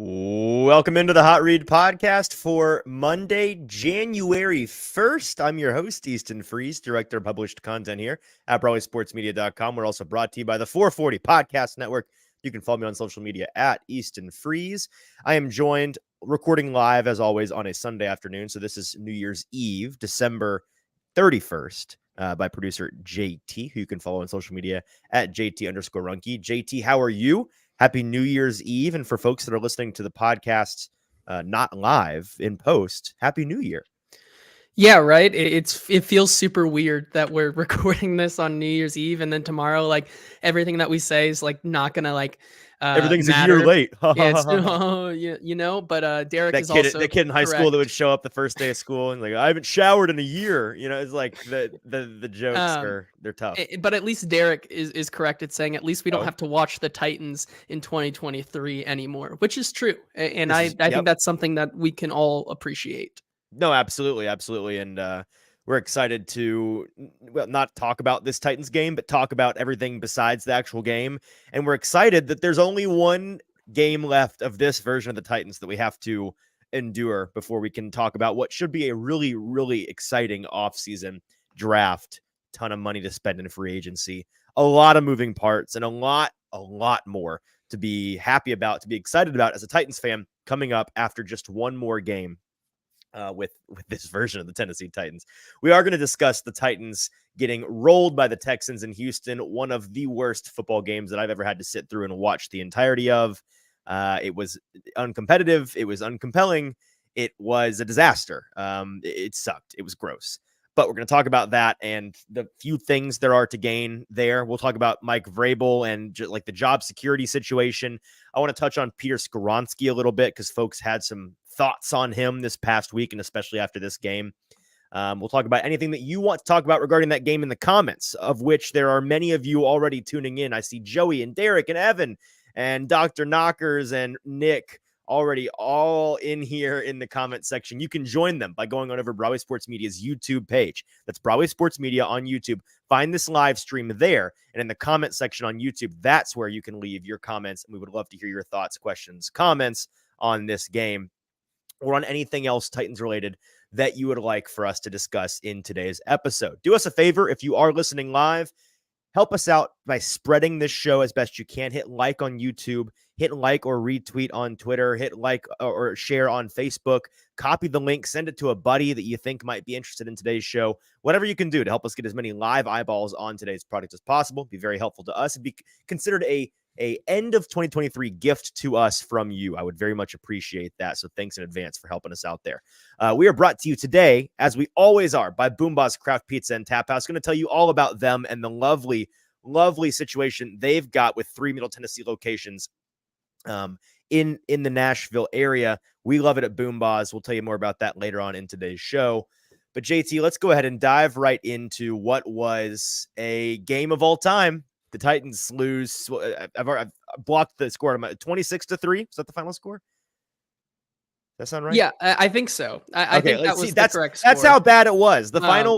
Welcome into the Hot Read podcast for Monday, January 1st. I'm your host, Easton Freeze, director of published content here at BrawleySportsMedia.com. We're also brought to you by the 440 Podcast Network. You can follow me on social media at Easton Freeze. I am joined, recording live as always, on a Sunday afternoon. So this is New Year's Eve, December 31st, by producer JT, who you can follow on social media at JT_Ruhnke. JT, how are you? Happy New Year's Eve. And for folks that are listening to the podcast not live in post, Happy New Year. Yeah, right. It feels super weird that we're recording this on New Year's Eve, and then tomorrow, like everything that we say is like not gonna Everything's matter. a year late. Yeah, it's But Derek is also that kid in high school that would correct. show up the first day of school and like, I haven't showered in a year. You know, it's like the jokes they're tough. But at least Derek is correct at saying at least we don't Oh. have to watch the Titans in 2023 anymore, which is true, and I Yep. think that's something that we can all appreciate. No, absolutely. And we're excited to not talk about this Titans game, but talk about everything besides the actual game. And we're excited that there's only one game left of this version of the Titans that we have to endure before we can talk about what should be a really, really exciting offseason draft. Ton of money to spend in free agency, a lot of moving parts, and a lot more to be happy about, to be excited about as a Titans fan coming up after just one more game. With this version of the Tennessee Titans. We are going to discuss the Titans getting rolled by the Texans in Houston, one of the worst football games that I've ever had to sit through and watch the entirety of. It was uncompetitive. It was uncompelling. It was a disaster. It sucked. It was gross. But we're going to talk about that and the few things there are to gain there. We'll talk about Mike Vrabel and like the job security situation. I want to touch on Peter Skoronski a little bit because folks had some thoughts on him this past week and especially after this game. We'll talk about anything that you want to talk about regarding that game in the comments, of which there are many of you already tuning in. I see Joey and Derek and Evan and Dr. Knockers and Nick already all in here in the comment section. You can join them by going on over Broadway Sports Media's YouTube page. That's Broadway Sports Media on YouTube. Find this live stream there, and in the comment section on YouTube, that's where you can leave your comments, and we would love to hear your thoughts, questions, comments on this game or on anything else Titans related that you would like for us to discuss in today's episode. Do us a favor, if you are listening live, help us out by spreading this show as best you can. Hit like on YouTube, hit like or retweet on Twitter, hit like or share on Facebook, copy the link, send it to a buddy that you think might be interested in today's show. Whatever you can do to help us get as many live eyeballs on today's product as possible. Be very helpful to us. It'd be considered a end of 2023 gift to us from you. I would very much appreciate that. So thanks in advance for helping us out there. We are brought to you today, as we always are, by Boom Boss Craft Pizza and Tap House. Going to tell you all about them and the lovely situation they've got with 3 Middle Tennessee locations in the Nashville area. We love it at Boom Boss. We'll tell you more about that later on in today's show. But JT, let's go ahead and dive right into what was a game of all time. The Titans lose. I've blocked the score. 26-3. Is that the final score? Does that sound right? Yeah, I think so. I think that was the correct score. That's how bad it was. The final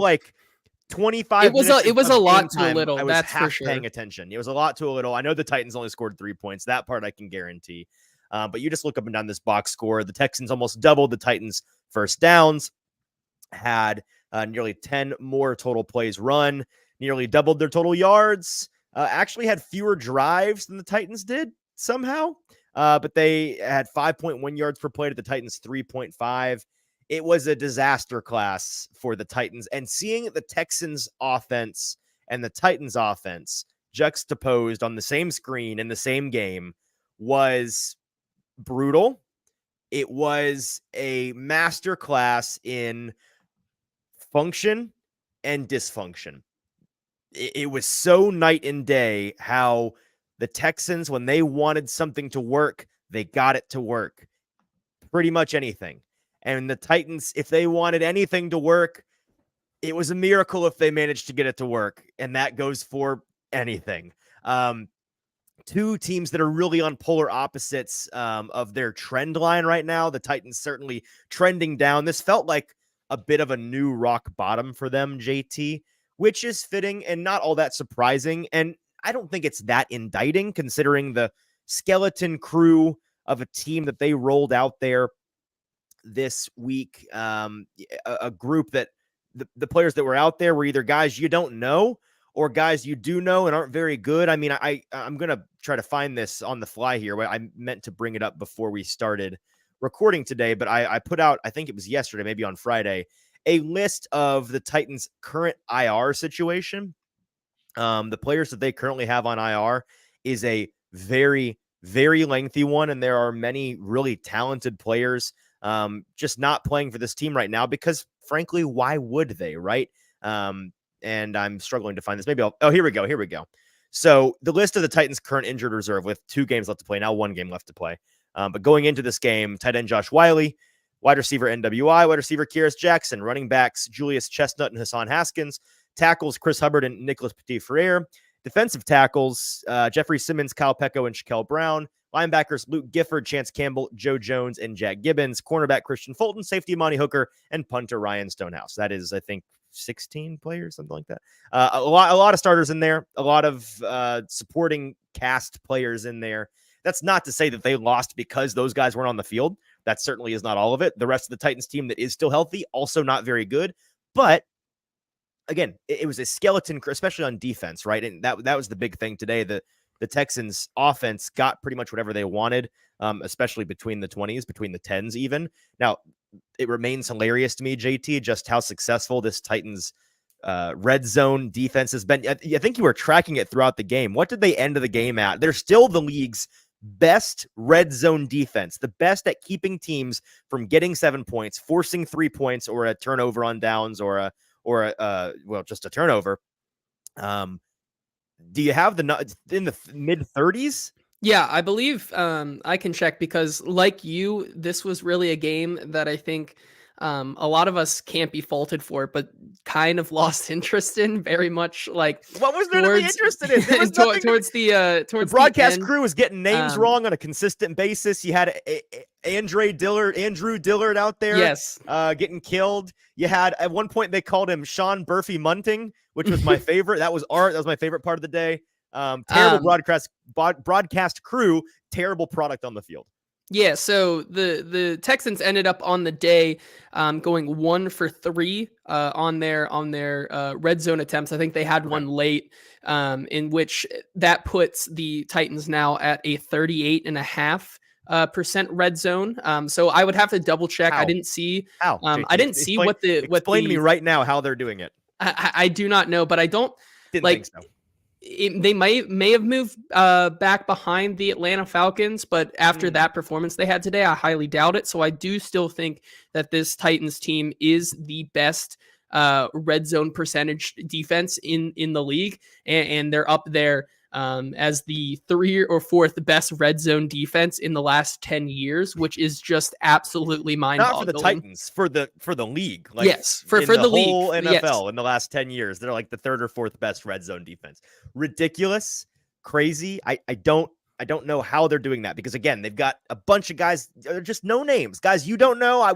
25 it was minutes it was a lot to time, a little. I was that's half for sure. paying attention. It was a lot to a little. I know the Titans only scored 3 points. That part I can guarantee. But you just look up and down this box score. The Texans almost doubled the Titans' first downs, had nearly 10 more total plays run, nearly doubled their total yards, actually had fewer drives than the Titans did somehow. But they had 5.1 yards per play to the Titans' 3.5. It was a disaster class for the Titans. And seeing the Texans offense and the Titans offense juxtaposed on the same screen in the same game was brutal. It was a master class in function and dysfunction. It was so night and day how the Texans, when they wanted something to work, they got it to work. Pretty much anything. And the Titans, if they wanted anything to work, it was a miracle if they managed to get it to work. And that goes for anything. Two teams that are really on polar opposites of their trend line right now. The Titans certainly trending down. This felt like a bit of a new rock bottom for them, JT, which is fitting and not all that surprising. And I don't think it's that indicting considering the skeleton crew of a team that they rolled out there this week. A group that the players that were out there were either guys you don't know or guys you do know and aren't very good. I mean, I'm going to try to find this on the fly here. I meant to bring it up before we started recording today, but I put out, I think it was yesterday, maybe on Friday, a list of the Titans' current IR situation. The players that they currently have on IR is a very, very lengthy one, and there are many really talented players just not playing for this team right now because, frankly, why would they, right? And I'm struggling to find this. Maybe here we go. So the list of the Titans' current injured reserve with 2 games left to play, now 1 game left to play. But going into this game, tight end Josh Wiley, wide receiver NWI, wide receiver Kyrus Jackson, running backs Julius Chestnut and Hassan Haskins, tackles Chris Hubbard and Nicholas Petit-Frere, defensive tackles Jeffrey Simmons, Kyle Pecco, and Shaquille Brown, linebackers Luke Gifford, Chance Campbell, Joe Jones, and Jack Gibbons, cornerback Christian Fulton, safety Monty Hooker, and punter Ryan Stonehouse. That is, I think, 16 players, something like that. A lot of starters in there, a lot of supporting cast players in there. That's not to say that they lost because those guys weren't on the field. That certainly is not all of it. The rest of the Titans team that is still healthy, also not very good. But again, it was a skeleton, especially on defense, right? And that was the big thing today. The Texans offense got pretty much whatever they wanted, especially between the 20s, between the 10s even. Now, it remains hilarious to me, JT, just how successful this Titans red zone defense has been. I think you were tracking it throughout the game. What did they end of the game at? They're still the league's best red zone defense, the best at keeping teams from getting 7 points, forcing 3 points or a turnover on downs or just a turnover. Do you have in the mid 30s? Yeah, I believe I can check because, like you, this was really a game that I think a lot of us can't be faulted for, but kind of lost interest in very much. Like, what was there to be interested in? There was towards the broadcast end, crew was getting names wrong on a consistent basis. You had Andrew Dillard out there, yes, getting killed. You had at one point they called him Sean Burfy Munting, which was my favorite. That was my favorite part of the day. Terrible broadcast crew, terrible product on the field. Yeah, so the Texans ended up on the day going 1 for 3 on their red zone attempts. I think they had one late, in which that puts the Titans now at a 38.5% red zone. So I would have to double check. How? I didn't see how. I didn't see explain to me right now how they're doing it. I do not know, but I didn't think so. They may have moved back behind the Atlanta Falcons, but after that performance they had today, I highly doubt it. So I do still think that this Titans team is the best red zone percentage defense in the league, and they're up there as the 3rd or 4th best red zone defense in the last 10 years, which is just absolutely mind-boggling. Not for the Titans, for the league. Like, yes, for the whole league. NFL in the last 10 years, they're like the 3rd or 4th best red zone defense. Ridiculous, crazy. I don't know how they're doing that because again, they've got a bunch of guys, they're just no names, guys you don't know.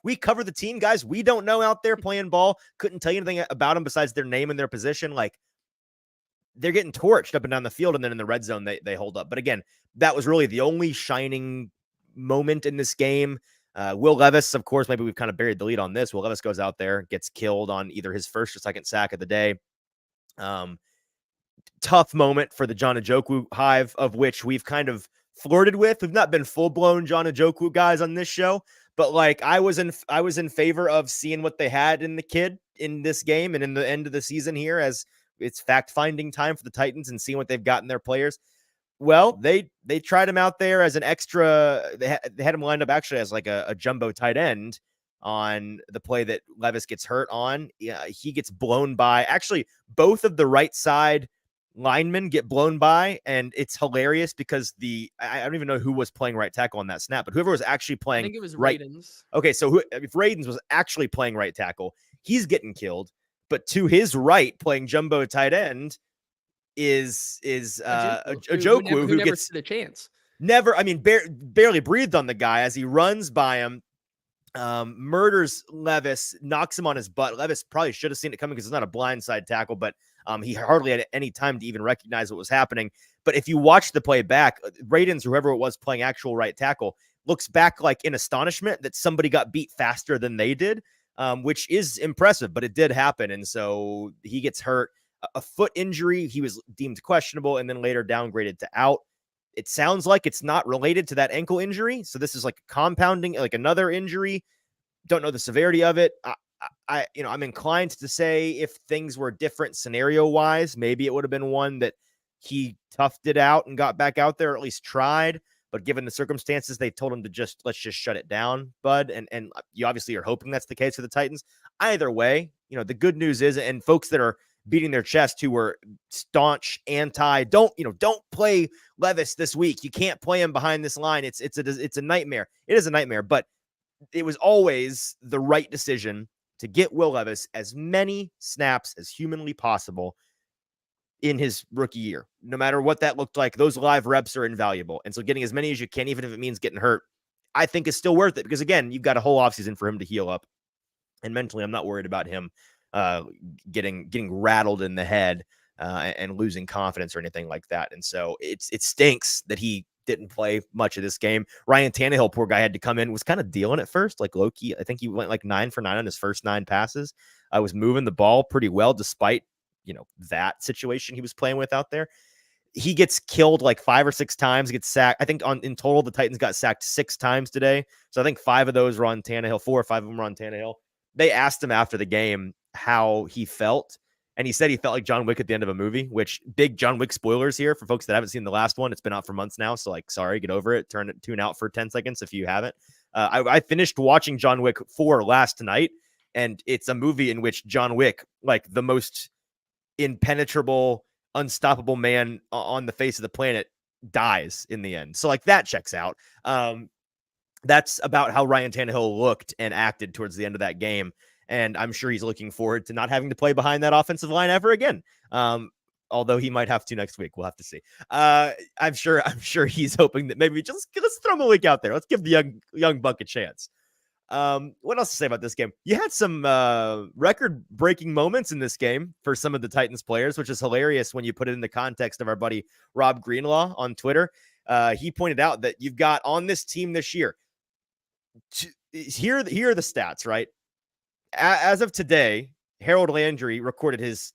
We cover the team, guys we don't know out there playing ball. Couldn't tell you anything about them besides their name and their position. Like, they're getting torched up and down the field, and then in the red zone, they hold up. But again, that was really the only shining moment in this game. Will Levis, of course, maybe we've kind of buried the lead on this. Will Levis goes out there, gets killed on either his 1st or 2nd sack of the day. Tough moment for the John Njoku hive, of which we've kind of flirted with. We've not been full-blown John Njoku guys on this show, but like I was in favor of seeing what they had in the kid in this game and in the end of the season here, as it's fact-finding time for the Titans and seeing what they've got in their players. Well, they tried him out there as an extra. They had him lined up actually as like a jumbo tight end on the play that Levis gets hurt on. Yeah, he gets blown by. Actually, both of the right side linemen get blown by, and it's hilarious because I don't even know who was playing right tackle on that snap, but whoever was actually playing, I think it was right. Radens. Okay, so if Radens was actually playing right tackle, he's getting killed. But to his right, playing jumbo tight end is Njoku, who never gets a chance. Barely breathed on the guy as he runs by him, murders Levis, knocks him on his butt. Levis probably should have seen it coming because it's not a blindside tackle, but he hardly had any time to even recognize what was happening. But if you watch the play back, Radens, whoever it was playing actual right tackle, looks back like in astonishment that somebody got beat faster than they did, which is impressive, but it did happen. And so he gets hurt. A foot injury, he was deemed questionable and then later downgraded to out. It sounds like it's not related to that ankle injury. So this is like compounding, like another injury. Don't know the severity of it. I'm inclined to say if things were different scenario wise, maybe it would have been one that he toughed it out and got back out there, or at least tried. But given the circumstances, they told him to let's just shut it down, bud. And you obviously are hoping that's the case for the Titans. Either way, the good news is, and folks that are beating their chest who were staunch anti, don't play Levis this week. You can't play him behind this line. It's a nightmare. It is a nightmare, but it was always the right decision to get Will Levis as many snaps as humanly possible in his rookie year. No matter what that looked like, those live reps are invaluable. And so getting as many as you can, even if it means getting hurt, I think is still worth it because, again, you've got a whole offseason for him to heal up. And mentally, I'm not worried about him getting rattled in the head and losing confidence or anything like that. And so it stinks that he didn't play much of this game. Ryan Tannehill, poor guy, had to come in, was kind of dealing at first, like low-key. I think he went like 9 for 9 on his first 9 passes. Was moving the ball pretty well despite, that situation he was playing with out there. He gets killed like 5 or 6 times, gets sacked. I think in total, the Titans got sacked 6 times today. So I think 5 of those were on Tannehill, 4 or 5 of them were on Tannehill. They asked him after the game how he felt. And he said he felt like John Wick at the end of a movie, which big John Wick spoilers here for folks that haven't seen the last one. It's been out for months now. So sorry, get over it. Tune out for 10 seconds if you haven't. I finished watching John Wick 4 last night, and it's a movie in which John Wick, like the most impenetrable, unstoppable man on the face of the planet, dies in the end. So that checks out. That's about how Ryan Tannehill looked and acted towards the end of that game. And I'm sure he's looking forward to not having to play behind that offensive line ever again. Although he might have to next week. We'll have to see. I'm sure he's hoping that maybe let's throw him a week out there. Let's give the young buck a chance. What else to say about this game? You had some record-breaking moments in this game for some of the Titans players, which is hilarious when you put it in the context of our buddy Rob Greenlaw on Twitter. He pointed out that you've got on this team this year. Here are the stats, right? As of today, Harold Landry recorded his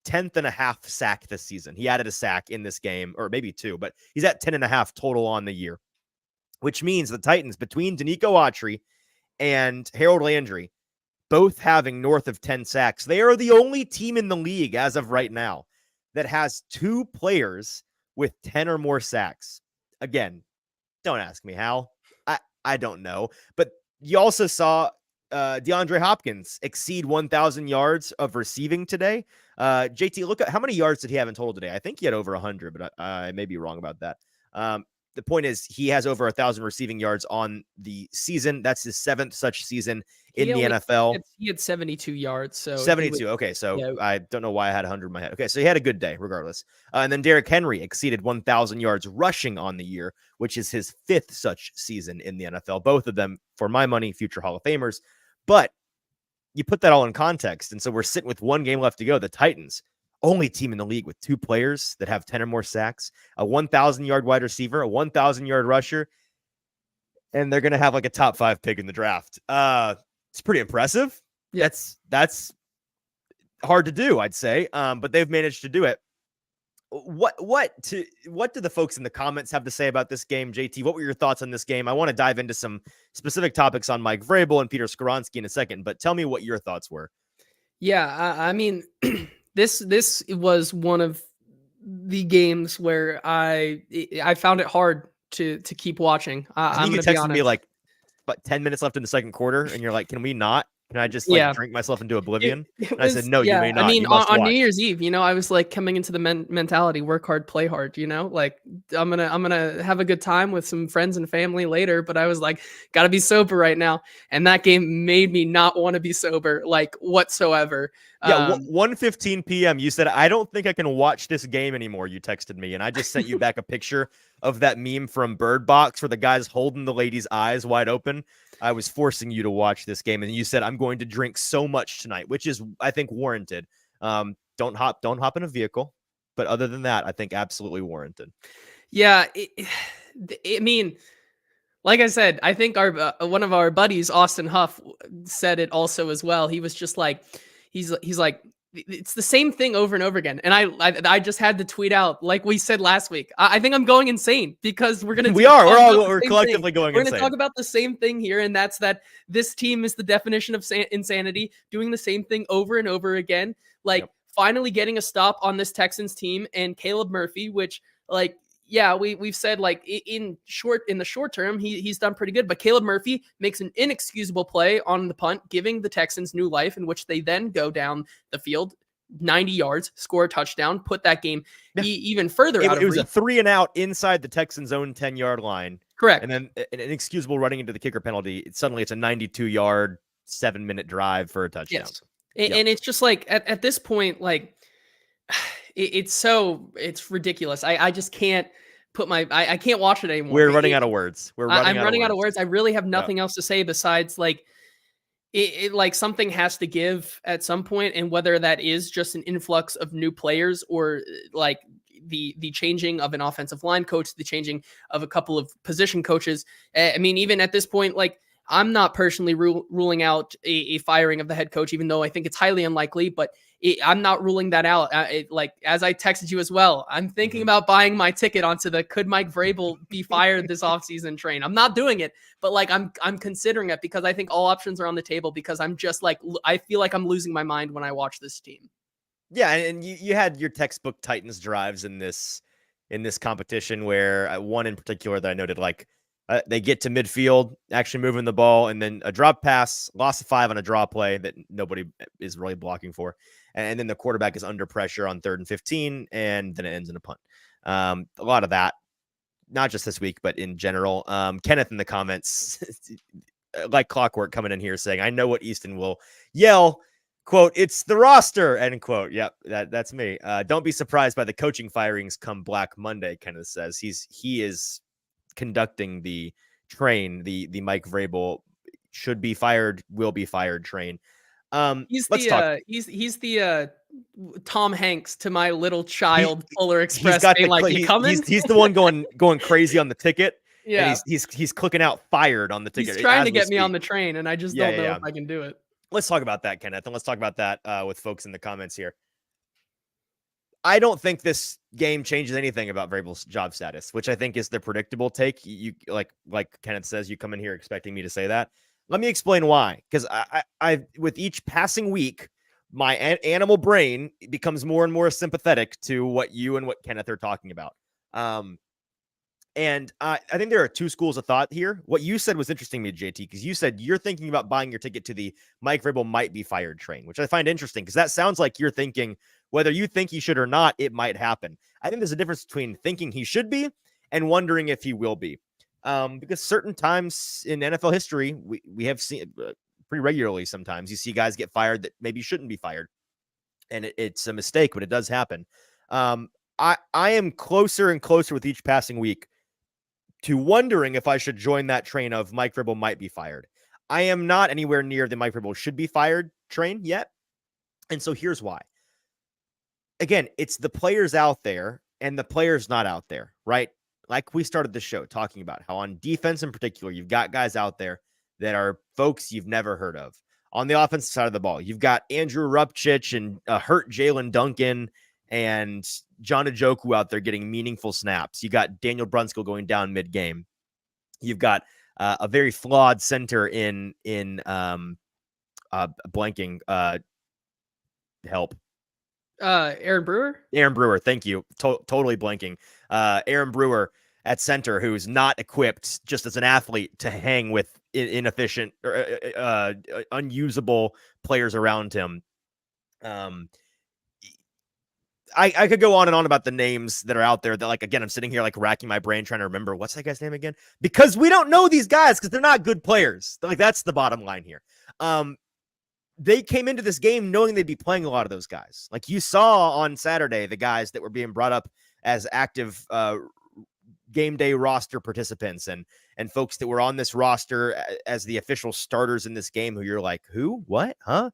10th and a half sack this season. He added a sack in this game, or maybe 2, but he's at 10 and a half total on the year, which means the Titans, between Danico Autry and Harold Landry, both having north of 10 sacks, they are the only team in the league as of right now that has 2 players with 10 or more sacks. Again, don't ask me how. I don't know. But you also saw DeAndre Hopkins exceed 1,000 yards of receiving today. JT, look at how many yards did he have in total today? I think he had over 100, but I may be wrong about that. The point is he has over 1,000 receiving yards on the season. That's his 7th such season in the NFL. He had 72 yards. So 72. Okay. So yeah. I don't know why I had 100 in my head. Okay. So he had a good day regardless. And then Derrick Henry exceeded 1,000 yards rushing on the year, which is his 5th such season in the NFL. Both of them, for my money, future Hall of Famers. But you put that all in context. And so we're sitting with 1 game left to go. The Titans, only team in the league with 2 players that have 10 or more sacks, a 1,000-yard wide receiver, a 1,000-yard rusher, and they're going to have like a top 5 pick in the draft. It's pretty impressive. Yeah. That's hard to do, I'd say. But they've managed to do it. What do the folks in the comments have to say about this game, JT? What were your thoughts on this game? I want to dive into some specific topics on Mike Vrabel and Peter Skoronski in a second, but tell me what your thoughts were. Yeah, I mean, this was one of the games where I found it hard to keep watching. I'm going to be honest. Me like, 10 minutes left in the second quarter, and you're like, can we not? Can I just drink myself into oblivion? And I said, no, you may not. I mean, on New Year's Eve, I was like coming into the mentality, work hard, play hard, like I'm going to have a good time with some friends and family later. But I was like, got to be sober right now. And that game made me not want to be sober, like whatsoever. Yeah. 1:15 PM. You said, I don't think I can watch this game anymore. You texted me, and I just sent you back a picture of that meme from Bird Box where the guy's holding the lady's eyes wide open. I was forcing you to watch this game, and you said, I'm going to drink so much tonight, which is, I think, warranted. Don't hop in a vehicle. But other than that, I think absolutely warranted. Yeah. I mean, like I said, I think our one of our buddies, Austin Huff, said it also as well. He was just like, he's like, it's the same thing over and over again. And I just had to tweet out, like we said last week, I think I'm going insane because we're gonna we're collectively going insane. We're gonna talk about the same thing here, and that's that this team is the definition of insanity, doing the same thing over and over again. Like finally getting a stop on this Texans team and Caleb Murphy, which like. Yeah, we've said like in the short term, he's done pretty good. But Caleb Murphy makes an inexcusable play on the punt, giving the Texans new life, in which they then go down the field 90 yards, score a touchdown, put that game even further out of reach. It was a 3-and-out inside the Texans' own 10-yard line. Correct. And then an inexcusable running into the kicker penalty. Suddenly it's a 92-yard, 7-minute drive for a touchdown. Yes. And it's just like at this point, like it's ridiculous. I just can't put I can't watch it anymore. We're running out of words. I'm running out of words. I really have nothing else to say besides like it like something has to give at some point, and whether that is just an influx of new players or like the changing of an offensive line coach, the changing of a couple of position coaches. I mean, even at this point, like I'm not personally ruling out a firing of the head coach, even though I think it's highly unlikely, but I'm not ruling that out. Like, as I texted you as well, I'm thinking about buying my ticket onto the could Mike Vrabel be fired this offseason train. I'm not doing it, but like I'm considering it because I think all options are on the table, because I'm just like, I feel like I'm losing my mind when I watch this team. Yeah, and you had your textbook Titans drives in this competition where one in particular that I noted, like they get to midfield, actually moving the ball, and then a drop pass, loss of 5 on a draw play that nobody is really blocking for. And then the quarterback is under pressure on 3rd and 15, and then it ends in a punt. A lot of that, not just this week, but in general. Kenneth in the comments, like clockwork, coming in here saying, I know what Easton will yell, quote, it's the roster, end quote. Yep, that's me. Don't be surprised by the coaching firings come Black Monday, Kenneth says. He is conducting the train, the Mike Vrabel should be fired, will be fired train. He's the Tom Hanks to my little child Polar Express. He's the one going crazy on the ticket. Yeah, he's clicking out fired on the ticket. He's trying to get me on the train, and I just don't know if I can do it. Let's talk about that, Kenneth, and let's talk about that with folks in the comments here. I don't think this game changes anything about Vrabel's job status, which I think is the predictable take. You like Kenneth says, you come in here expecting me to say that. Let me explain why. Because I with each passing week, my animal brain becomes more and more sympathetic to what you and what Kenneth are talking about. And I think there are two schools of thought here. What you said was interesting to me, JT, because you said you're thinking about buying your ticket to the Mike Vrabel might be fired train, which I find interesting because that sounds like you're thinking whether you think he should or not, it might happen. I think there's a difference between thinking he should be and wondering if he will be. Because certain times in NFL history, we have seen pretty regularly, sometimes you see guys get fired that maybe shouldn't be fired. And it's a mistake, but it does happen. I am closer and closer with each passing week to wondering if I should join that train of Mike Vrabel might be fired. I am not anywhere near the Mike Vrabel should be fired train yet. And so here's why. Again, it's the players out there and the players not out there, right? Like we started the show talking about how on defense in particular, you've got guys out there that are folks you've never heard of. On the offensive side of the ball, you've got Andrew Rupchich and hurt Jalen Duncan and John Njoku out there getting meaningful snaps. You got Daniel Brunskill going down mid-game. You've got a very flawed center in blanking help. Aaron Brewer, thank you. Totally blanking. Aaron Brewer at center, who's not equipped just as an athlete to hang with inefficient or unusable players around him. I could go on and on about the names that are out there that, like, again, I'm sitting here like racking my brain trying to remember what's that guy's name again, because we don't know these guys because they're not good players. Like, that's the bottom line here. They came into this game knowing they'd be playing a lot of those guys. Like you saw on Saturday, the guys that were being brought up as active game day roster participants and folks that were on this roster as the official starters in this game who you're like, who, what, huh?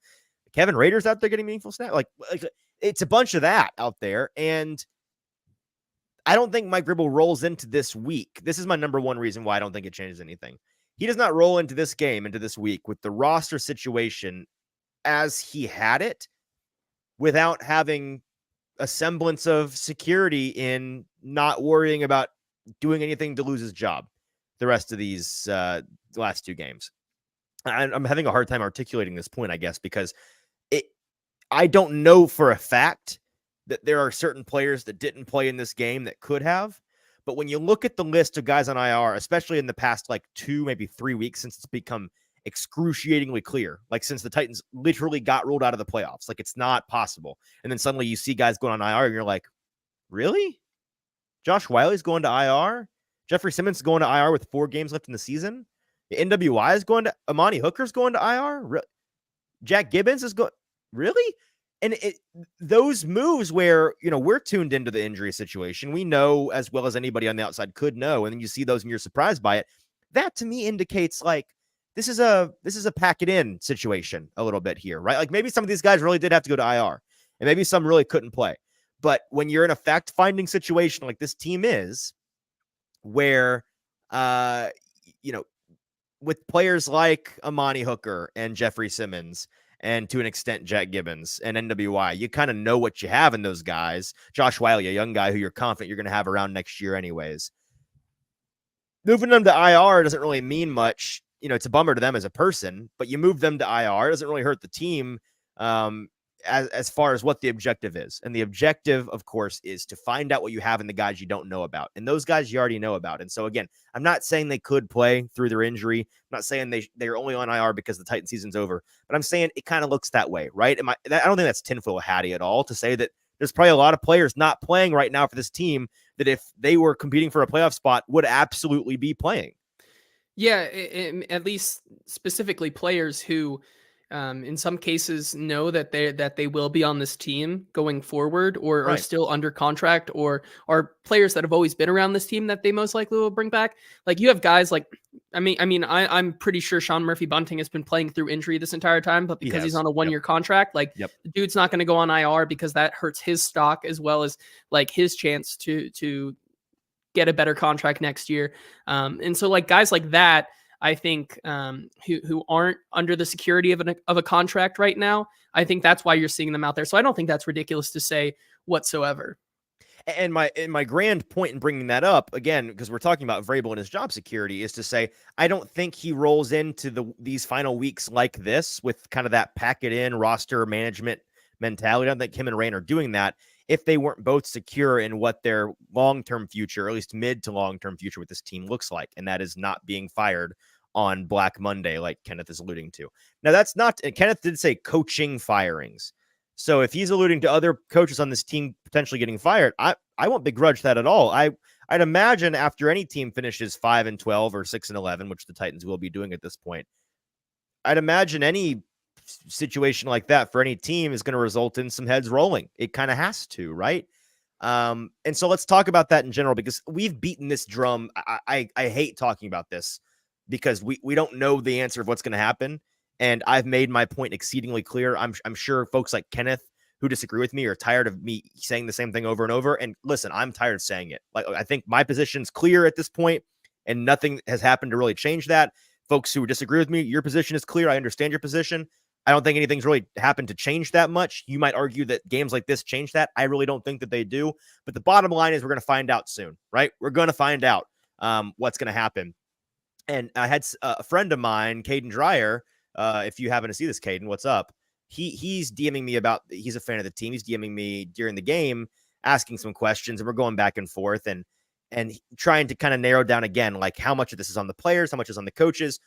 Kevin Rader's out there getting meaningful snaps. Like it's a bunch of that out there. And I don't think Mike Vrabel rolls into this week. This is my number one reason why I don't think it changes anything. He does not roll into this game, into this week with the roster situation as he had it without having a semblance of security in not worrying about doing anything to lose his job the rest of these last two games. I'm having a hard time articulating this point, I guess, because I don't know for a fact that there are certain players that didn't play in this game that could have. But when you look at the list of guys on IR, especially in the past like 2, maybe 3 weeks since it's become excruciatingly clear, like since the Titans literally got ruled out of the playoffs, like it's not possible. And then suddenly you see guys going on IR and you're like, really? Josh Wiley's going to IR? Jeffrey Simmons is going to IR with 4 games left in the season? The NWI is going to, Amani Hooker's going to IR? Jack Gibbons is going, really? And those moves where, we're tuned into the injury situation, we know as well as anybody on the outside could know, and then you see those and you're surprised by it. That to me indicates like this is a pack it in situation a little bit here, right? Like maybe some of these guys really did have to go to IR, and maybe some really couldn't play. But when you're in a fact finding situation like this team is, where with players like Amani Hooker and Jeffrey Simmons, and to an extent, Jack Gibbons and NWI, you kind of know what you have in those guys. Josh Wiley, a young guy who you're confident you're going to have around next year anyways. Moving them to IR doesn't really mean much. It's a bummer to them as a person, but you move them to IR. It doesn't really hurt the team as far as what the objective is. And the objective, of course, is to find out what you have in the guys you don't know about. And those guys you already know about. And so, again, I'm not saying they could play through their injury. I'm not saying they're only on IR because the Titan season's over. But I'm saying it kind of looks that way, right? I don't think that's tinfoil hatty at all to say that there's probably a lot of players not playing right now for this team that if they were competing for a playoff spot would absolutely be playing. Yeah, at least specifically players who in some cases know that they will be on this team going forward or Right. are still under contract or are players that have always been around this team that they most likely will bring back. Like you have guys like, I'm pretty sure Sean Murphy Bunting has been playing through injury this entire time, but because he's on a 1-year contract, like the dude's not going to go on IR because that hurts his stock as well as like his chance to get a better contract next year. And so like guys like that, I think who aren't under the security of a contract right now, I think that's why you're seeing them out there. So I don't think that's ridiculous to say whatsoever. And my grand point in bringing that up, again, because we're talking about Vrabel and his job security, is to say I don't think he rolls into these final weeks like this with kind of that pack it in roster management mentality. I don't think him and Rain are doing that if they weren't both secure in what their long-term future, or at least mid to long-term future with this team looks like. And that is not being fired on Black Monday, like Kenneth is alluding to. Now, that's not, and Kenneth did say coaching firings. So if he's alluding to other coaches on this team potentially getting fired, I won't begrudge that at all. I'd imagine after any team finishes 5-12 or 6-11, which the Titans will be doing at this point, I'd imagine any situation like that for any team is going to result in some heads rolling. It kind of has to, right? And so let's talk about that in general, because we've beaten this drum. I hate talking about this because we don't know the answer of what's going to happen. And I've made my point exceedingly clear. I'm sure folks like Kenneth who disagree with me are tired of me saying the same thing over and over. And listen, I'm tired of saying it. Like, I think my position's clear at this point, and nothing has happened to really change that. Folks who disagree with me, your position is clear. I understand your position. I don't think anything's really happened to change that much. You might argue that games like this change that. I really don't think that they do. But the bottom line is we're going to find out soon, right? We're going to find out what's going to happen. And I had a friend of mine, Caden Dreyer. If you happen to see this, Caden, what's up? He's DMing me about, he's a fan of the team. He's DMing me during the game, asking some questions, and we're going back and forth and trying to kind of narrow down again, like how much of this is on the players, how much is on the coaches.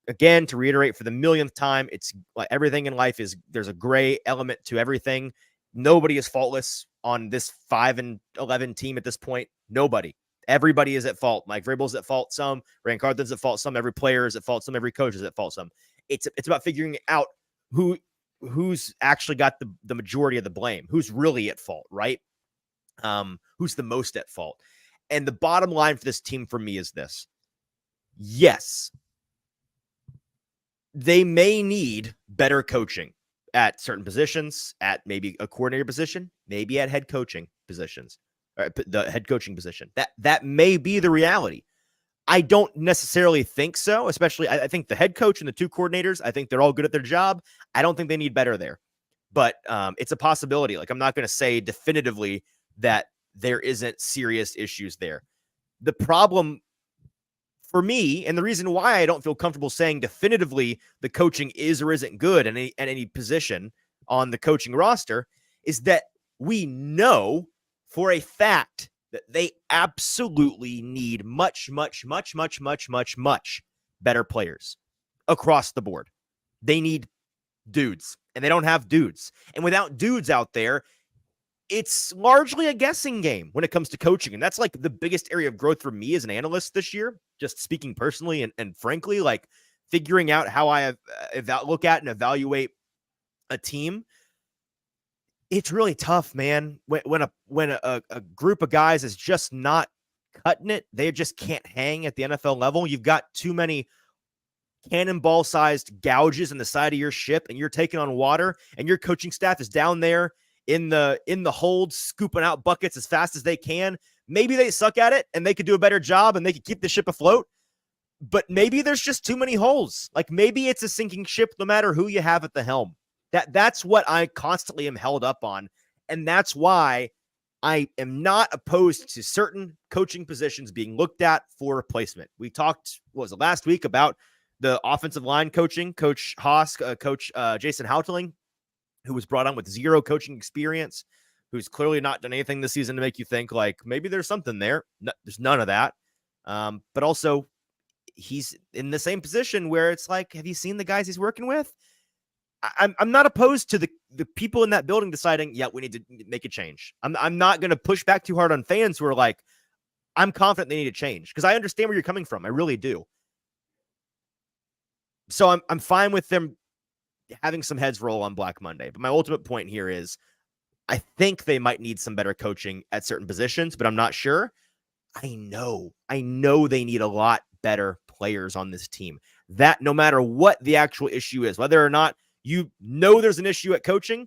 Again, to reiterate for the millionth time, it's like everything in life is there's a gray element to everything. Nobody is faultless on this 5-11 team at this point. Nobody. Everybody is at fault. Mike Vrabel's at fault some. Rand Carthen's at fault some. Every player is at fault some. Every coach is at fault some. It's about figuring out who's actually got the majority of the blame. Who's really at fault, right? Who's the most at fault? And the bottom line for this team for me is this. Yes, they may need better coaching at certain positions, at maybe a coordinator position, maybe at head coaching positions, or the head coaching position. That may be the reality. I don't necessarily think so, especially I think the head coach and the 2 coordinators, I think they're all good at their job. I don't think they need better there. But it's a possibility. Like, I'm not going to say definitively that there isn't serious issues there. The problem for me, and the reason why I don't feel comfortable saying definitively the coaching is or isn't good at any position on the coaching roster, is that we know for a fact that they absolutely need much better players across the board. They need dudes, and they don't have dudes. And without dudes out there, it's largely a guessing game when it comes to coaching. And that's like the biggest area of growth for me as an analyst this year, just speaking personally and frankly, like figuring out how I look at and evaluate a team. It's really tough, man. When a group of guys is just not cutting it, they just can't hang at the NFL level. You've got too many cannonball-sized gouges in the side of your ship, and you're taking on water, and your coaching staff is down there in the hold, scooping out buckets as fast as they can. Maybe they suck at it, and they could do a better job, and they could keep the ship afloat. But maybe there's just too many holes. Like, maybe it's a sinking ship no matter who you have at the helm. That's what I constantly am held up on. And that's why I am not opposed to certain coaching positions being looked at for replacement. We talked, what was it, last week about the offensive line coaching, Coach Haas, Coach Jason Houtling, who was brought on with 0 coaching experience, who's clearly not done anything this season to make you think like maybe there's something there. No, there's none of that. But also he's in the same position where it's like, have you seen the guys he's working with? I'm not opposed to the people in that building deciding, yeah, we need to make a change. I'm not going to push back too hard on fans who are like, I'm confident they need to change, because I understand where you're coming from. I really do. So I'm fine with them having some heads roll on Black Monday. But my ultimate point here is I think they might need some better coaching at certain positions, but I'm not sure. I know they need a lot better players on this team. That no matter what the actual issue is, whether or not you know there's an issue at coaching,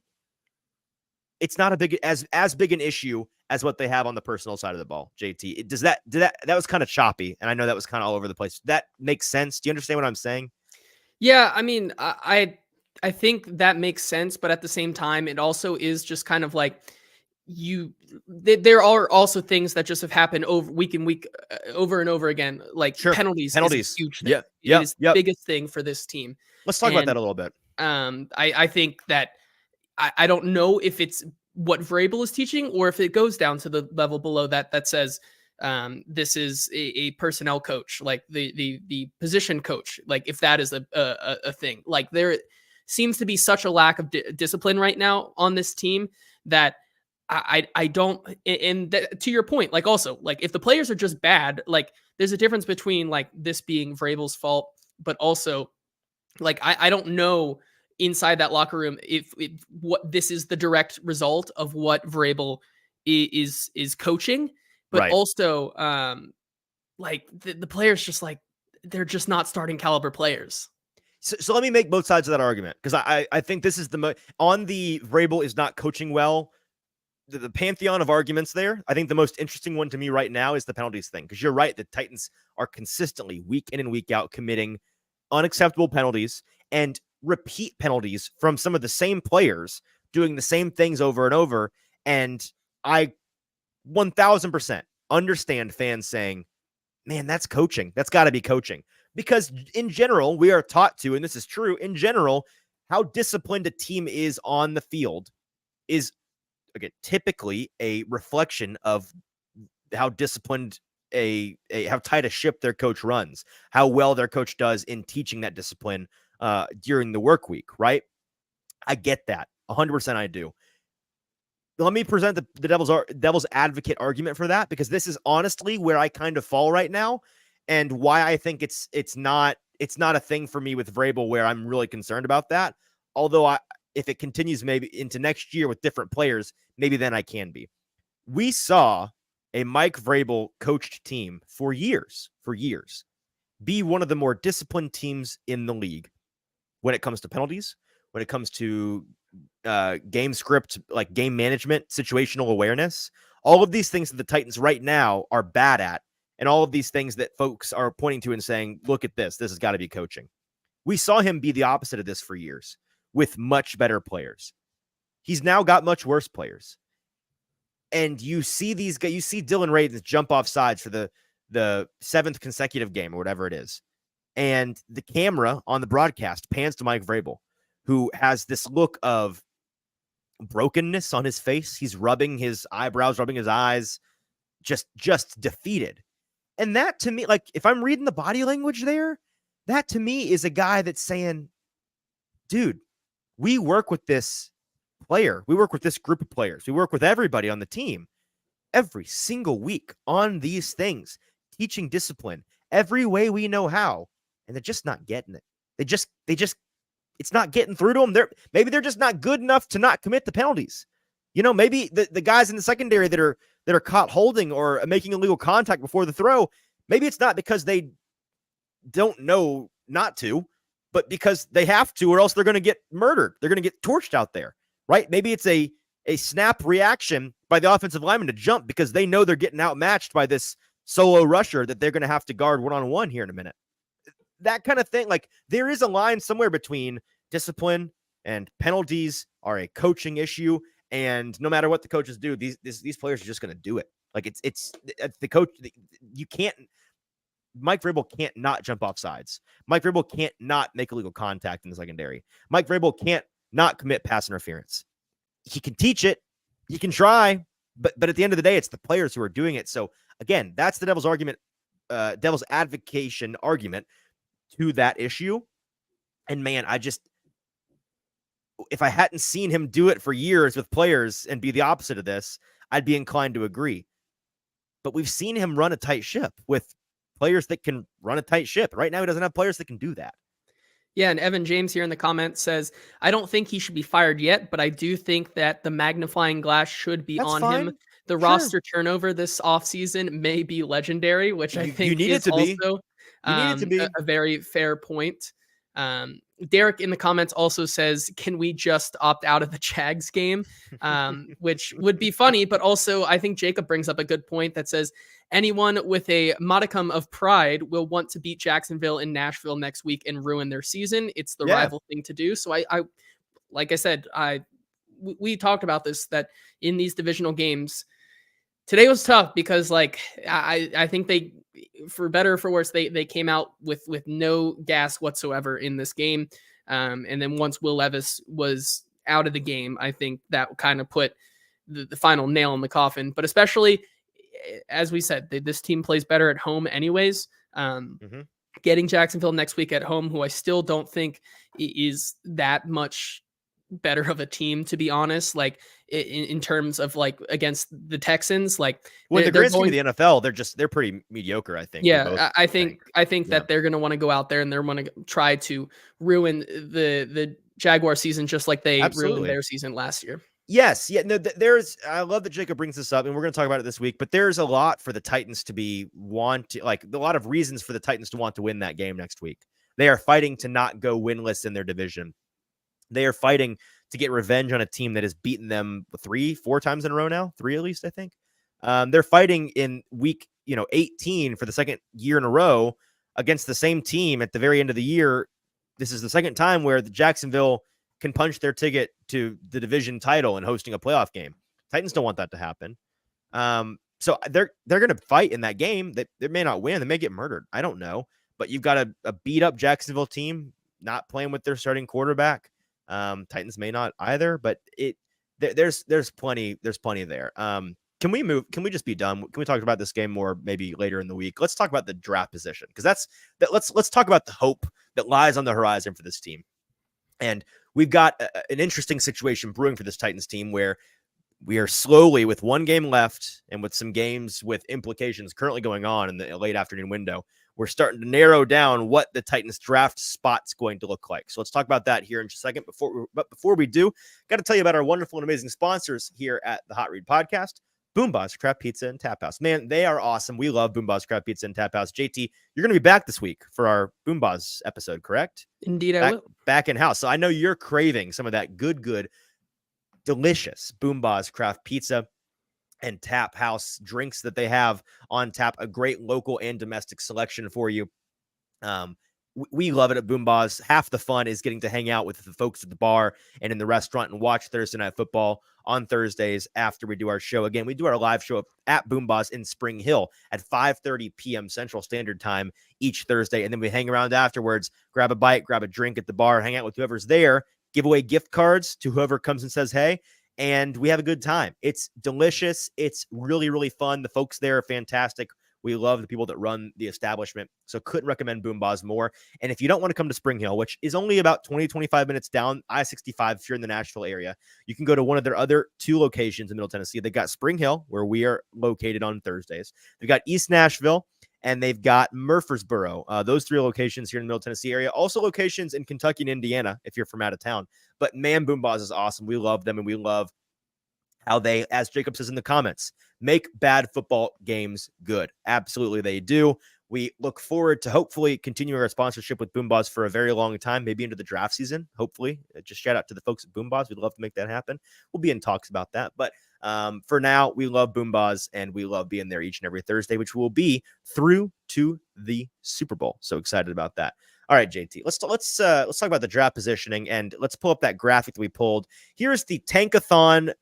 it's not as big an issue as what they have on the personal side of the ball. JT, that was kind of choppy, and I know that was kind of all over the place. That makes sense. Do you understand what I'm saying? Yeah, I mean, I think that makes sense, but at the same time, it also is just kind of like there are also things that just have happened week and week over and over again. Like penalties is a huge thing. Yeah, it is the biggest thing for this team. Let's talk about that a little bit. I think that I don't know if it's what Vrabel is teaching or if it goes down to the level below that says this is a personnel coach, like the position coach, like if that is a thing. Like, there seems to be such a lack of discipline right now on this team that I don't, and to your point, like, also, like, if the players are just bad, like, there's a difference between like this being Vrabel's fault, but also like I don't know inside that locker room if what this is the direct result of what Vrabel is coaching, but also like the players just like they're just not starting caliber players. So let me make both sides of that argument, because I think this is on the Vrabel is not coaching well. The pantheon of arguments there, I think the most interesting one to me right now is the penalties thing, because you're right, the Titans are consistently week in and week out committing unacceptable penalties and repeat penalties from some of the same players doing the same things over and over. And I 1000% understand fans saying, man, that's coaching. That's got to be coaching. Because in general, we are taught to, and this is true, in general, how disciplined a team is on the field is, again, typically a reflection of how disciplined how tight a ship their coach runs, how well their coach does in teaching that discipline during the work week, right? I get that. 100% I do. Let me present the devil's advocate argument for that, because this is honestly where I kind of fall right now, and why I think it's not a thing for me with Vrabel, where I'm really concerned about that. Although if it continues maybe into next year with different players, maybe then I can be. We saw a Mike Vrabel coached team for years, be one of the more disciplined teams in the league when it comes to penalties, when it comes to game script, like game management, situational awareness, all of these things that the Titans right now are bad at, and all of these things that folks are pointing to and saying, look at this has got to be coaching. We saw him be the opposite of this for years with much better players. He's now got much worse players. And you see these guys, you see Dylan Radins jump off sides for the seventh consecutive game or whatever it is. And the camera on the broadcast pans to Mike Vrabel, who has this look of brokenness on his face. He's rubbing his eyebrows, rubbing his eyes, just defeated. And that to me, like if I'm reading the body language there, that to me is a guy that's saying, dude, we work with this player. We work with this group of players. We work with everybody on the team every single week on these things, teaching discipline every way we know how. And they're just not getting it. They just, it's not getting through to them. Maybe they're just not good enough to not commit the penalties. You know, maybe the guys in the secondary that are caught holding or making illegal contact before the throw, maybe it's not because they don't know not to, but because they have to, or else they're going to get murdered. They're going to get torched out there, right? Maybe it's a snap reaction by the offensive lineman to jump because they know they're getting outmatched by this solo rusher that they're going to have to guard one-on-one here in a minute. That kind of thing. Like there is a line somewhere between discipline and penalties are a coaching issue. And no matter what the coaches do, these players are just going to do it. Like it's the coach. You can't, Mike Vrabel can't not jump off sides. Mike Vrabel can't not make illegal contact in the secondary. Mike Vrabel can't not commit pass interference. He can teach it. He can try, but at the end of the day, it's the players who are doing it. So again, that's the devil's advocation argument to that issue. And man, if I hadn't seen him do it for years with players and be the opposite of this, I'd be inclined to agree. But we've seen him run a tight ship with players that can run a tight ship. Right now, he doesn't have players that can do that. Yeah, and Evan James here in the comments says, I don't think he should be fired yet, but I do think that the magnifying glass should be on him. The roster turnover this offseason may be legendary, which I think is also a very fair point. Derek in the comments also says, can we just opt out of the Jags game? Which would be funny, but also I think Jacob brings up a good point that says anyone with a modicum of pride will want to beat Jacksonville in Nashville next week and ruin their season. It's the rival thing to do. So I like I said, we talked about this, that in these divisional games, today was tough because like, I think they, for better or for worse, they came out with no gas whatsoever in this game. And then once Will Levis was out of the game, I think that kind of put the final nail in the coffin. But especially, as we said, this team plays better at home anyways. Getting Jacksonville next week at home, who I still don't think is that much better of a team, to be honest, like in terms of like against the Texans, like when the grand scheme of the NFL, they're pretty mediocre, I think. Yeah, I think that they're going to want to go out there and they're going to try to ruin the Jaguar season just like they ruined their season last year. Yes. Yeah. No, I love that Jacob brings this up and we're going to talk about it this week, but there's a lot for the Titans to a lot of reasons for the Titans to want to win that game next week. They are fighting to not go winless in their division. They are fighting to get revenge on a team that has beaten them 3-4 times in a row now, 3 at least, I think. They're fighting in week 18 for the second year in a row against the same team at the very end of the year. This is the second time where the Jacksonville can punch their ticket to the division title and hosting a playoff game. Titans don't want that to happen. So they're going to fight in that game. They may not win. They may get murdered. I don't know. But you've got a beat up Jacksonville team not playing with their starting quarterback. Titans may not either, but there's plenty there. Can we just be done? Can we talk about this game more maybe later in the week? Let's talk about the draft position, because let's talk about the hope that lies on the horizon for this team. And we've got an interesting situation brewing for this Titans team where we are slowly, with one game left and with some games with implications currently going on in the late afternoon window, we're starting to narrow down what the Titans draft spot's going to look like. So let's talk about that here in just a second. Before we do, got to tell you about our wonderful and amazing sponsors here at the Hot Read Podcast. Boomboss Craft Pizza and Tap House. Man, they are awesome. We love Boomboss Craft Pizza and Tap House. JT, you're going to be back this week for our Boomboss episode, correct? Indeed, I will. Back in house. So I know you're craving some of that good, delicious Boomboss Craft Pizza and Tap House drinks that they have on tap. A great local and domestic selection for you. We love it at Boomboss. Half the fun is getting to hang out with the folks at the bar and in the restaurant and watch Thursday Night Football on Thursdays after we do our show. Again, we do our live show at Boomboss in Spring Hill at 5:30 p.m. Central Standard Time each Thursday. And then we hang around afterwards, grab a bite, grab a drink at the bar, hang out with whoever's there, give away gift cards to whoever comes and says, hey, and we have a good time. It's delicious. It's really, really fun. The folks there are fantastic. We love the people that run the establishment. So couldn't recommend Boomboss more. And if you don't want to come to Spring Hill, which is only about 20, 25 minutes down I-65 if you're in the Nashville area, you can go to one of their other 2 locations in Middle Tennessee. They got Spring Hill, where we are located on Thursdays. They've got East Nashville, and they've got Murfreesboro. Those 3 locations here in the Middle Tennessee area. Also locations in Kentucky and Indiana if you're from out of town. But man, Boomboss is awesome. We love them, and we love how they, as Jacob says in the comments, make bad football games good. Absolutely, they do. We look forward to hopefully continuing our sponsorship with Boomboss for a very long time, maybe into the draft season, hopefully. Just shout out to the folks at Boomboss. We'd love to make that happen. We'll be in talks about that. But for now, we love Boomboss, and we love being there each and every Thursday, which will be through to the Super Bowl. So excited about that. All right, JT, let's talk about the draft positioning, and let's pull up that graphic that we pulled. Here's the Tankathon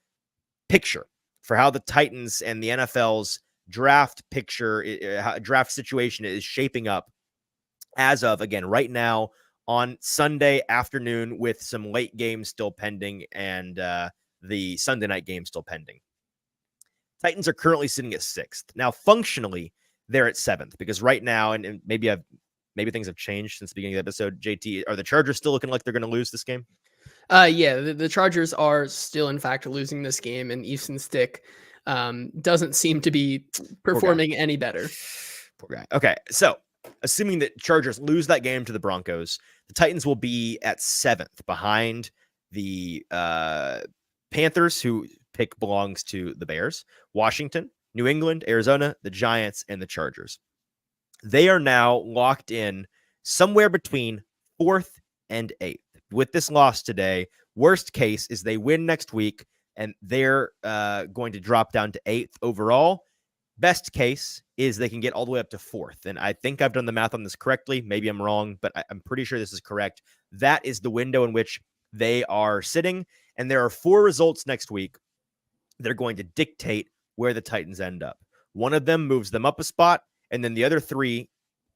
picture for how the Titans and the NFL's draft situation is shaping up as of, again, right now on Sunday afternoon, with some late games still pending and the Sunday night game still pending. Titans are currently sitting at 6th. Now, functionally, they're at 7th because right now, and maybe things have changed since the beginning of the episode. JT, are the Chargers still looking like they're going to lose this game? Yeah, the Chargers are still, in fact, losing this game, and Easton Stick doesn't seem to be performing any better. Poor guy. Okay, so assuming that Chargers lose that game to the Broncos, the Titans will be at 7th behind the Panthers, who pick belongs to the Bears, Washington, New England, Arizona, the Giants, and the Chargers. They are now locked in somewhere between 4th and 8th. With this loss today, worst case is they win next week, and they're going to drop down to 8th overall. Best case is they can get all the way up to 4th. And I think I've done the math on this correctly. Maybe I'm wrong, but I'm pretty sure this is correct. That is the window in which they are sitting. And there are 4 results next week that are going to dictate where the Titans end up. One of them moves them up a spot, and then the other 3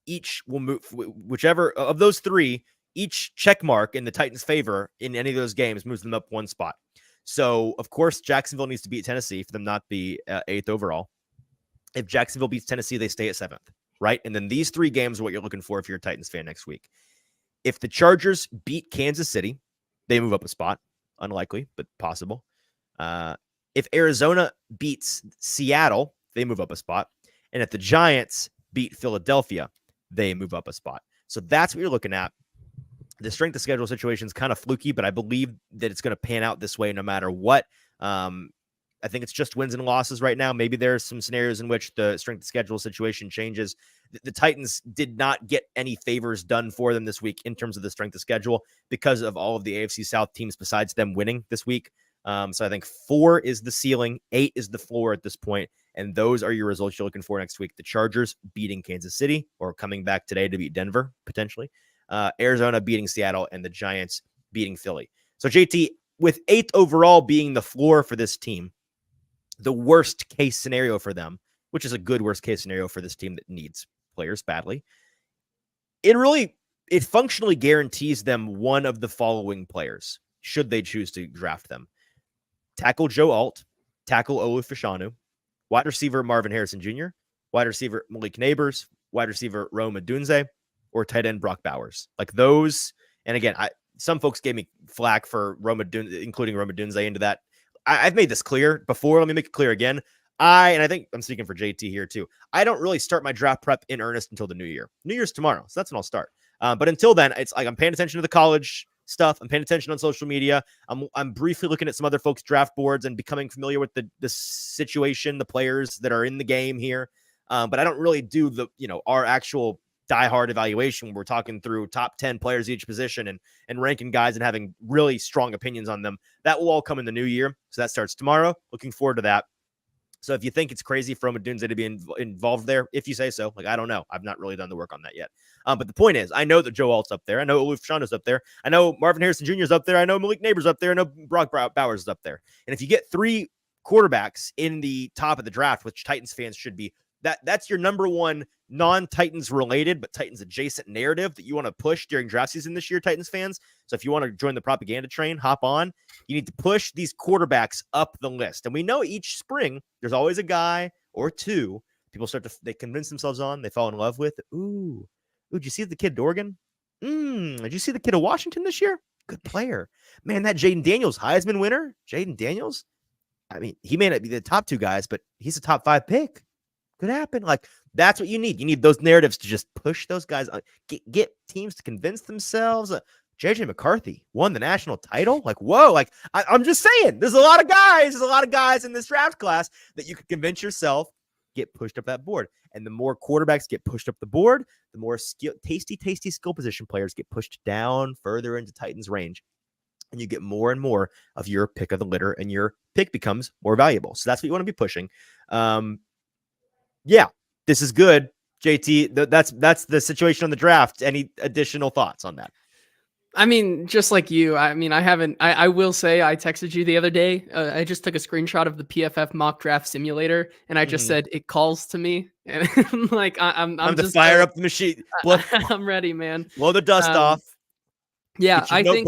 each will move, whichever of those 3, each check mark in the Titans' favor in any of those games moves them up 1 spot. So, of course, Jacksonville needs to beat Tennessee for them not to be 8th overall. If Jacksonville beats Tennessee, they stay at 7th, right? And then these 3 games are what you're looking for if you're a Titans fan next week. If the Chargers beat Kansas City, they move up a spot. Unlikely, but possible. If Arizona beats Seattle, they move up a spot. And if the Giants beat Philadelphia, they move up a spot. So that's what you're looking at. The strength of schedule situation is kind of fluky, but I believe that it's going to pan out this way no matter what. I think it's just wins and losses right now. Maybe there's some scenarios in which the strength of schedule situation changes. The Titans did not get any favors done for them this week in terms of the strength of schedule because of all of the AFC South teams besides them winning this week. So I think 4 is the ceiling, 8 is the floor at this point, and those are your results you're looking for next week. The Chargers beating Kansas City or coming back today to beat Denver, potentially. Arizona beating Seattle, and the Giants beating Philly. So JT, with 8th overall being the floor for this team, the worst case scenario for them, which is a good worst case scenario for this team that needs players badly, it functionally guarantees them one of the following players, should they choose to draft them. Tackle Joe Alt, tackle Olu Fashanu, wide receiver Marvin Harrison Jr., wide receiver Malik Neighbors, wide receiver Rome Odunze, or tight end Brock Bowers. Like those, and again, some folks gave me flack for including Rome Odunze into that. I've made this clear before. Let me make it clear again. And I think I'm speaking for JT here too. I don't really start my draft prep in earnest until the new year. New Year's tomorrow, so that's when I'll start. But until then, it's like I'm paying attention to the college stuff. I'm paying attention on social media. I'm briefly looking at some other folks' draft boards and becoming familiar with the situation, the players that are in the game here. But I don't really do our actual diehard evaluation where we're talking through top 10 players each position and ranking guys and having really strong opinions on them. That will all come in the new year. So that starts tomorrow. Looking forward to that. So if you think it's crazy for Odunze to be involved there, if you say so, I don't know. I've not really done the work on that yet. But the point is, I know that Joe Alt's up there. I know Uluf Chanda's up there. I know Marvin Harrison Jr. is up there. I know Malik Neighbors up there. I know Brock Bowers is up there. And if you get 3 quarterbacks in the top of the draft, which Titans fans should be, that's your number one non-Titans related, but Titans adjacent narrative that you want to push during draft season this year, Titans fans. So if you want to join the propaganda train, hop on. You need to push these quarterbacks up the list. And we know each spring, there's always a guy or 2 people they convince themselves on, they fall in love with. Ooh, did you see the kid at Oregon? Did you see the kid at Washington this year? Good player. Man, that Jaden Daniels, Heisman winner, Jaden Daniels. I mean, he may not be the top 2 guys, but he's a top 5 pick. Could happen. That's what you need. You need those narratives to just push those guys, get teams to convince themselves. JJ McCarthy won the national title. Whoa. I'm just saying, there's a lot of guys in this draft class that you could convince yourself get pushed up that board. And the more quarterbacks get pushed up the board, the more tasty skill position players get pushed down further into Titans range. And you get more and more of your pick of the litter, and your pick becomes more valuable. So that's what you want to be pushing. Yeah, this is good, JT. That's the situation on the draft. Any additional thoughts on that? I mean, just like you, I will say I texted you the other day. I just took a screenshot of the PFF mock draft simulator, and I just said, it calls to me. And I'm just fire up the machine. I'm ready, man. Blow the dust off. Yeah, I think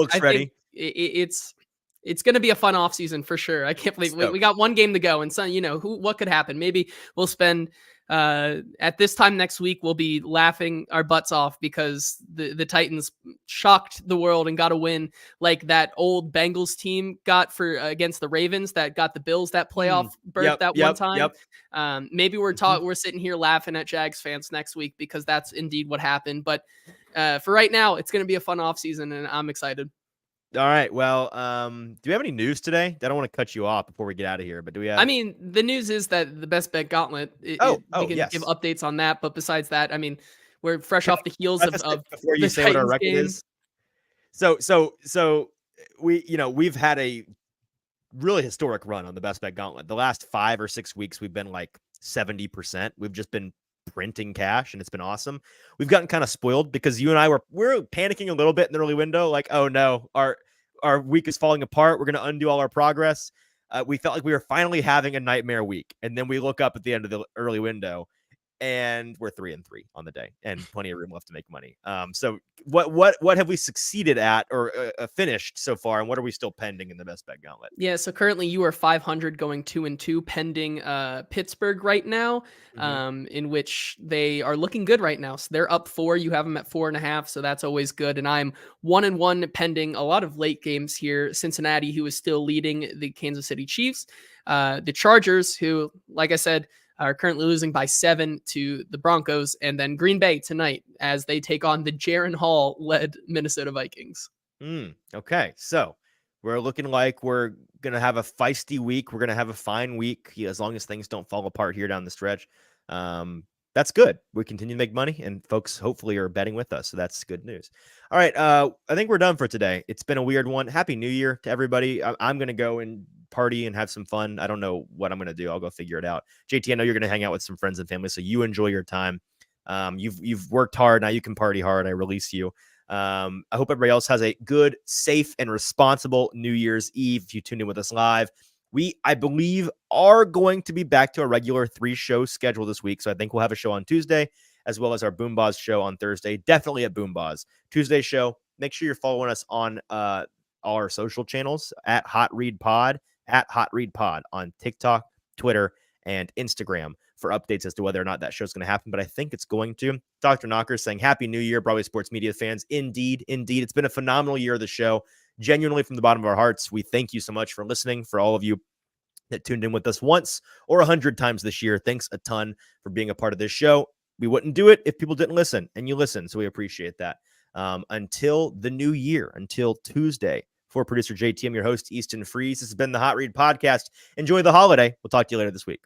it's going to be a fun offseason for sure. I can't believe we got 1 game to go, and so, what could happen? Maybe we'll spend at this time next week, we'll be laughing our butts off because the Titans shocked the world and got a win like that old Bengals team got against the Ravens that got the Bills that playoff berth one time. Maybe we're sitting here laughing at Jags fans next week because that's indeed what happened. But for right now, it's going to be a fun offseason, and I'm excited. All right. Well, do we have any news today? I don't want to cut you off before we get out of here, but do we have? I mean, the news is that the Best Bet Gauntlet. We can give updates on that, but besides that, I mean, we're fresh off the heels of before you say Titans what our record is. So we've had a really historic run on the Best Bet Gauntlet. The last 5 or 6 weeks, we've been 70%. We've just been printing cash, and it's been awesome. We've gotten kind of spoiled because you and I we're panicking a little bit in the early window, oh no, our week is falling apart. We're going to undo all our progress. We felt like we were finally having a nightmare week, and then we look up at the end of the early window and we're 3-3 on the day and plenty of room left to make money. So what have we succeeded at or finished so far, and what are we still pending in the Best Bet Gauntlet? Yeah, so currently you are 500 going 2-2 pending Pittsburgh right now, in which they are looking good right now. So they're up 4. You have them at 4.5, so that's always good. And I'm 1-1 pending a lot of late games here. Cincinnati, who is still leading the Kansas City Chiefs. The Chargers, who, like I said, are currently losing by 7 to the Broncos, and then Green Bay tonight as they take on the Jaren Hall-led Minnesota Vikings. Okay, so we're looking like we're going to have a feisty week. We're going to have a fine week as long as things don't fall apart here down the stretch. That's good. We continue to make money, and folks hopefully are betting with us, so that's good news. All right, I think we're done for today. It's been a weird one. Happy New Year to everybody. I'm going to go and party and have some fun. I don't know what I'm going to do. I'll go figure it out. JT, I know you're going to hang out with some friends and family, so you enjoy your time. You've worked hard. Now you can party hard. I release you. I hope everybody else has a good, safe, and responsible New Year's Eve. If you tune in with us live, we, I believe, are going to be back to a regular 3-show schedule this week. So I think we'll have a show on Tuesday as well as our Boomboz show on Thursday. Definitely at Boomboz. Tuesday show. Make sure you're following us on all our social channels at Hot Read Pod, on TikTok, Twitter, and Instagram for updates as to whether or not that show's going to happen. But I think it's going to. Dr. Knocker saying Happy New Year, Broadway Sports Media fans. Indeed. It's been a phenomenal year of the show. Genuinely, from the bottom of our hearts, we thank you so much for listening. For all of you that tuned in with us once or 100 times this year, thanks a ton for being a part of this show. We wouldn't do it if people didn't listen, and you listen, so we appreciate that. until the new year, until Tuesday. For producer JT, I'm your host, Easton Freeze. This has been the Hot Read Podcast. Enjoy the holiday. We'll talk to you later this week.